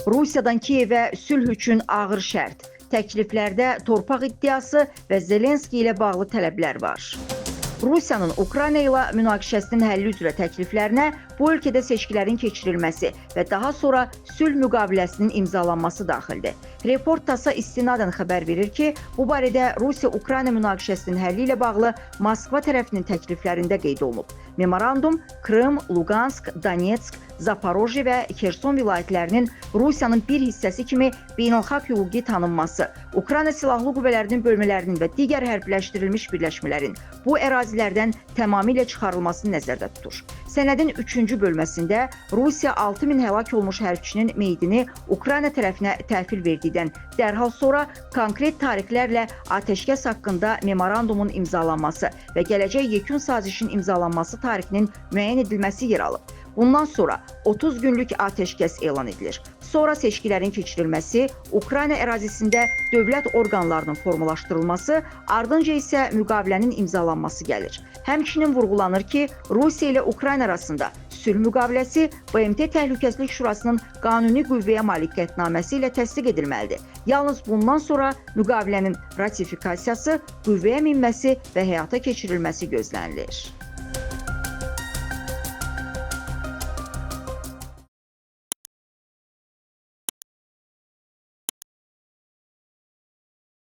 Rusiyadan Kiyevə sülh üçün ağır şərt, təkliflərdə torpaq iddiası və Zelenski ilə bağlı tələblər var. Rusiyanın Ukrayna ilə münaqişəsinin həlli üzrə təkliflərinə bu ölkədə seçkilərin keçirilməsi və daha sonra sülh müqaviləsinin imzalanması daxildir. Report TASS-a istinadən xəbər verir ki, bu barədə Rusiya-Ukrayna münaqişəsinin həlli ilə bağlı Moskva tərəfinin təkliflərində qeyd olunub. Memorandum Krım, Luqansk, Donetsk, Zaporojye və Xerson vilayətlərinin Rusiyanın bir hissəsi kimi beynəlxalq hüquqi tanınması, Ukrayna Silahlı Qüvvələrinin bölmələrinin və digər hərbiləşdirilmiş birləşmələrin bu ərazilərdən tamamilə çıxarılmasını nəzərdə tutur. Sənədin 3-cü bölməsində Rusiya 6000 həlak olmuş hərbçinin meyidini Ukrayna tərəfinə təhvil verdikdən dərhal sonra konkret tarixlərlə atəşkəs haqqında memorandumun imzalanması və gələcək yekun sazişin imzalanması tarixinin müəyyən edilməsi yer alıb. Bundan sonra 30 günlük atəşkəs elan edilir. Sonra seçkilərin keçirilməsi, Ukrayna ərazisində dövlət orqanlarının formalaşdırılması, ardınca isə müqavilənin imzalanması gəlir. Həmçinin vurğulanır ki, Rusiya ilə Ukrayna arasında sülh müqaviləsi BMT Təhlükəsizlik Şurasının qanuni qüvvəyə malik qətnaməsi ilə təsdiq edilməlidir. Yalnız bundan sonra müqavilənin ratifikasiyası, qüvvəyə minməsi və həyata keçirilməsi gözlənilir.